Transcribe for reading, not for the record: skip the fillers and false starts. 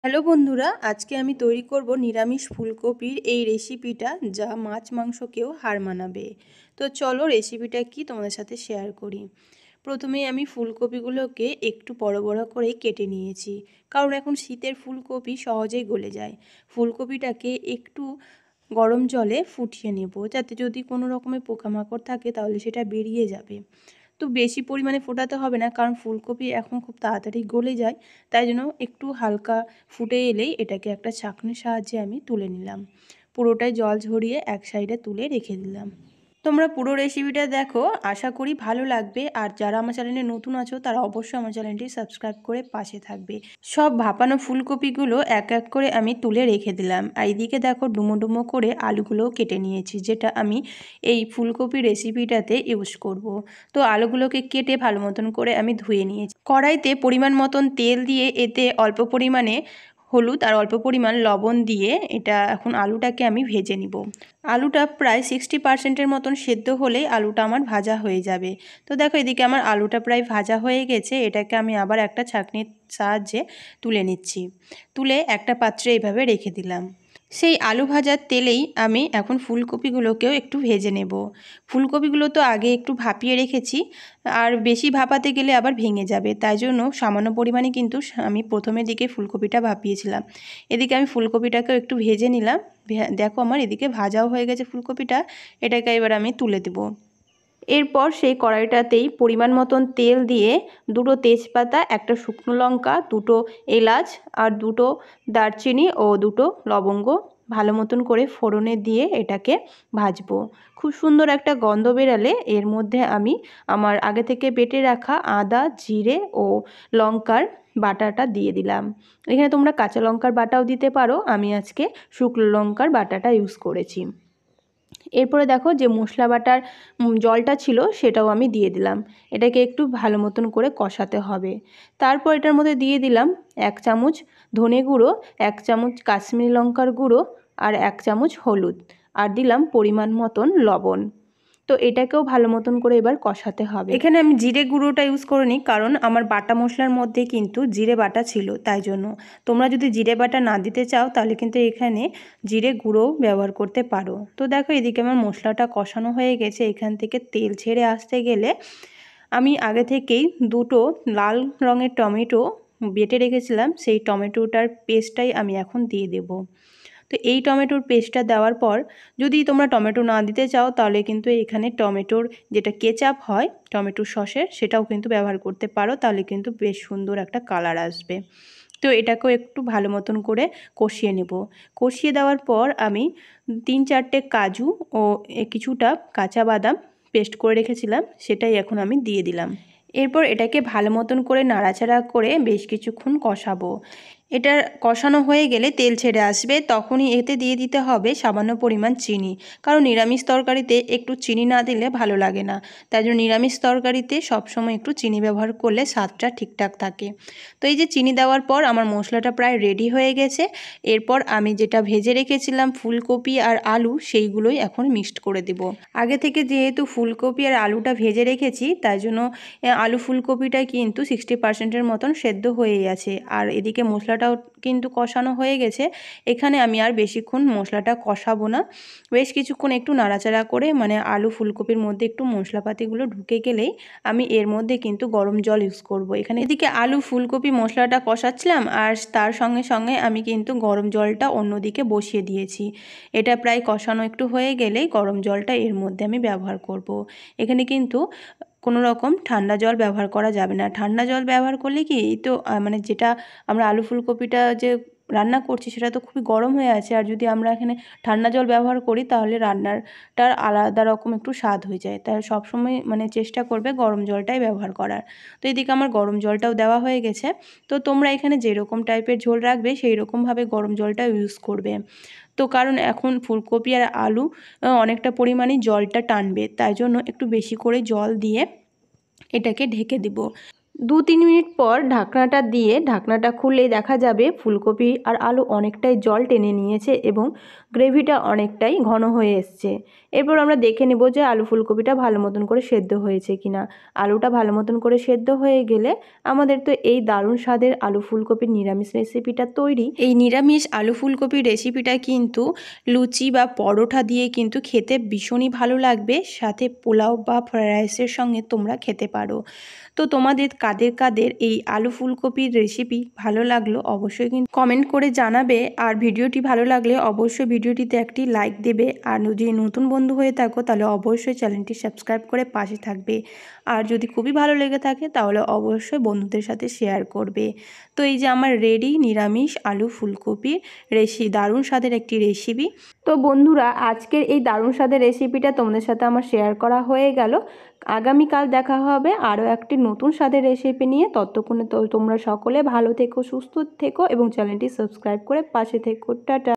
Hello বন্ধুরা, আজকে আমি তৈরি করব নিরামিষ ফুলকপির এই রেসিপিটা, যা মাছ মাংসকেও হার মানাবে। তো চলো রেসিপিটা কি তোমাদের সাথে শেয়ার করি। প্রথমেই আমি ফুলকপিগুলোকে একটু বড় বড় করে কেটে নিয়েছি, কারণ এখন শীতের ফুলকপি সহজেই গলে যায়। ফুলকপিটাকে একটু গরম জলে ফুটিয়ে নেব, যাতে যদি কোনো রকমের পোকামাকড় থাকে তাহলে সেটা বেরিয়ে যাবে। তো বেশি পরিমাণে ফোটাতে হবে না, কারণ ফুলকপি এখন খুব তাড়াতাড়ি গলে যায়। তাই জন্য একটু হালকা ফুটে এলেই এটাকে একটা ছাঁকনির সাহায্যে আমি তুলে নিলাম। পুরোটাই জল ঝরিয়ে এক সাইডে তুলে রেখে দিলাম। তোমরা পুরো রেসিপিটা দেখো, আশা করি ভালো লাগবে। আর যারা আমার চ্যানেলে নতুন আছো তারা অবশ্যই আমার চ্যানেলটি সাবস্ক্রাইব করে পাশে থাকবে। সব ভাপানো ফুলকপিগুলো এক এক করে আমি তুলে রেখে দিলাম। আর এইদিকে দেখো ডুমো ডুমো করে আলুগুলোও কেটে নিয়েছি, যেটা আমি এই ফুলকপি রেসিপিটাতে ইউজ করব। তো আলুগুলোকে কেটে ভালো মতন করে আমি ধুয়ে নিয়েছি। কড়াইতে পরিমাণ মতন তেল দিয়ে এতে অল্প পরিমাণে হলুদ আর অল্প পরিমাণ লবণ দিয়ে এটা এখন আলুটাকে আমি ভেজে নিব। আলুটা প্রায় 60% মতন সেদ্ধ হলেই আলুটা আমার ভাজা হয়ে যাবে। তো দেখো এদিকে আমার আলুটা প্রায় ভাজা হয়ে গেছে। এটাকে আমি আবার একটা ছাঁকনির সাহায্যে তুলে নিচ্ছি। তুলে একটা পাত্রে এইভাবে রেখে দিলাম। সেই আলু ভাজার তেলেই আমি এখন ফুলকপিগুলোকেও একটু ভেজে নেব। ফুলকপিগুলো তো আগে একটু ভাপিয়ে রেখেছি, আর বেশি ভাপাতে গেলে আবার ভেঙে যাবে, তাই জন্য সামান্য পরিমাণে কিন্তু আমি প্রথমের দিকে ফুলকপিটা ভাপিয়েছিলাম। এদিকে আমি ফুলকপিটাকেও একটু ভেজে নিলাম। দেখো আমার এদিকে ভাজাও হয়ে গেছে ফুলকপিটা। এটাকে এবার আমি তুলে দেব। এরপর সেই কড়াইটাতেই পরিমাণ মতন তেল দিয়ে দুটো তেজপাতা, একটা শুকনো লঙ্কা, দুটো এলাচ আর দুটো দারচিনি ও দুটো লবঙ্গ ভালো মতন করে ফোড়নে দিয়ে এটাকে ভাজবো। খুব সুন্দর একটা গন্ধ বেরালে এর মধ্যে আমি আমার আগে থেকে বেটে রাখা আদা, জিরে ও লঙ্কার বাটাটা দিয়ে দিলাম। এখানে তোমরা কাঁচা লঙ্কার বাটাও দিতে পারো, আমি আজকে শুকনো লঙ্কার বাটাটা ইউজ করেছি। এরপরে দেখো যে মশলা বাটার জলটা ছিল সেটাও আমি দিয়ে দিলাম। এটাকে একটু ভালো মতন করে কষাতে হবে। তারপর এটার মধ্যে দিয়ে দিলাম 1 চামচ ধনে গুঁড়ো, 1 চামচ কাশ্মীরি লঙ্কার গুঁড়ো আর 1 চামচ হলুদ, আর দিলাম পরিমাণ মতন লবণ। তো এটাকেও ভালো মতন করে এবার কষাতে হবে। এখানে আমি জিরে গুঁড়োটা ইউজ করিনি, কারণ আমার বাটা মশলার মধ্যে কিন্তু জিরে বাটা ছিল, তাই জন্য। তোমরা যদি জিরে বাটা না দিতে চাও তাহলে কিন্তু এখানে জিরে গুঁড়ো ব্যবহার করতে পারো। তো দেখো এদিকে আমার মশলাটা কষানো হয়ে গেছে। এখান থেকে তেল ছেড়ে আসতে গেলে আমি আগে থেকেই দুটো লাল রঙের টমেটো বেটে রেখেছিলাম, সেই টমেটোটার পেস্টটাই আমি এখন দিয়ে দেব। তো এই টমেটোর পেস্টটা দেওয়ার পর যদি তোমরা টমেটো না দিতে চাও তাহলে কিন্তু এখানে টমেটোর যেটা কেচাপ হয় টমেটোর সসের, সেটাও কিন্তু ব্যবহার করতে পারো, তাহলে কিন্তু বেশ সুন্দর একটা কালার আসবে। তো এটাকেও একটু ভালো মতন করে কষিয়ে নেব। কষিয়ে দেওয়ার পর আমি 3-4টে কাজু ও কিছুটা কাঁচা বাদাম পেস্ট করে রেখেছিলাম, সেটাই এখন আমি দিয়ে দিলাম। এরপর এটাকে ভালো মতন করে নাড়াচাড়া করে বেশ কিছুক্ষণ কষাবো। এটা কষানো হয়ে গেলে তেল ছেড়ে আসবে, তখনই এতে দিয়ে দিতে হবে সামান্য পরিমাণ চিনি, কারণ নিরামিষ তরকারিতে একটু চিনি না দিলে ভালো লাগে না। তাই জন্য নিরামিষ তরকারিতে সবসময় একটু চিনি ব্যবহার করলে স্বাদটা ঠিকঠাক থাকে। তো এই যে চিনি দেওয়ার পর আমার মশলাটা প্রায় রেডি হয়ে গেছে। এরপর আমি যেটা ভেজে রেখেছিলাম ফুলকপি আর আলু, সেইগুলোই এখন মিক্সড করে দেব। আগে থেকে যেহেতু ফুলকপি আর আলুটা ভেজে রেখেছি, তাই জন্য আলু ফুলকপিটা কিন্তু 60%-এর মতন সেদ্ধ হয়ে আছে। আর এদিকে মশলাটাও কিন্তু কষানো হয়ে গেছে। এখানে আমি আর বেশিক্ষণ মশলাটা কষাবো না। বেশ কিছুক্ষণ একটু নাড়াচাড়া করে মানে আলু ফুলকপির মধ্যে একটু মশলাপাতিগুলো ঢুকে গেলেই আমি এর মধ্যে কিন্তু গরম জল ইউজ করব। এখানে এদিকে আলু ফুলকপি মশলাটা কষাচ্ছিলাম, আর তার সঙ্গে সঙ্গে আমি কিন্তু গরম জলটা অন্যদিকে বসিয়ে দিয়েছি। এটা প্রায় কষানো একটু হয়ে গেলেই গরম জলটা এর মধ্যে আমি ব্যবহার করব। এখানে কিন্তু কোনো রকম ঠান্ডা জল ব্যবহার করা যাবে না। ঠান্ডা জল ব্যবহার করলে কি এই তো মানে যেটা আমরা আলু ফুলকপিটা যে রান্না করছি সেটা তো খুবই গরম হয়ে আছে, আর যদি আমরা এখানে ঠান্ডা জল ব্যবহার করি তাহলে রান্নাটার আলাদা রকম একটু স্বাদ হয়ে যায়। তাই সবসময় মানে চেষ্টা করবে গরম জলটাই ব্যবহার করার। তো এদিকে আমার গরম জলটাও দেওয়া হয়ে গেছে। তো তোমরা এখানে যেরকম টাইপের ঝোল রাখবে সেই রকমভাবে গরম জলটা ইউজ করবে। তো কারণ এখন ফুলকপি আর আলু অনেকটা পরিমাণে জলটা টানবে, তাই জন্য একটু বেশি করে জল দিয়ে এটাকে ঢেকে দিব। 2-3 মিনিট পর ঢাকনাটা দিয়ে ঢাকনাটা খুললেই দেখা যাবে ফুলকপি আর আলু অনেকটাই জল টেনে নিয়েছে এবং গ্রেভিটা অনেকটাই ঘন হয়ে এসছে। এরপর আমরা দেখে নেব যে আলু ফুলকপিটা ভালো মতন করে সেদ্ধ হয়েছে কিনা। আলুটা ভালো মতন করে সেদ্ধ হয়ে গেলে আমাদের তো এই দারুণ স্বাদের আলু ফুলকপির নিরামিষ রেসিপিটা তৈরি। এই নিরামিষ আলু ফুলকপির রেসিপিটা কিন্তু লুচি বা পরোটা দিয়ে কিন্তু খেতে ভীষণই ভালো লাগবে, সাথে পোলাও বা ফ্রাইড রাইসের সঙ্গে তোমরা খেতে পারো। তো তোমাদের কাদের কাদের এই আলু ফুলকপির রেসিপি ভালো লাগলো অবশ্যই কিন্তু কমেন্ট করে জানাবে। আর ভিডিওটি ভালো লাগলে অবশ্যই ভিডিওটিতে একটি লাইক দেবে। আর যদি নতুন বন্ধু হয়ে থাকো তাহলে অবশ্যই চ্যানেলটি সাবস্ক্রাইব করে পাশে থাকবে। আর যদি খুবই ভালো লেগে থাকে তাহলে অবশ্যই বন্ধুদের সাথে শেয়ার করবে। তো এই যে আমার রেডি নিরামিষ আলু ফুলকপির দারুণ স্বাদের একটি রেসিপি। তো বন্ধুরা, আজকের এই দারুণ স্বাদের রেসিপিটা তোমাদের সাথে আমার শেয়ার করা হয়ে গেল। আগামীকাল দেখা হবে আরও একটি নতুন স্বাদের রেসিপি নিয়ে। ততক্ষণে তো তোমরা সকলে ভালো থেকো, সুস্থ থেকো এবং চ্যানেলটি সাবস্ক্রাইব করে পাশে থেকো। টাটা।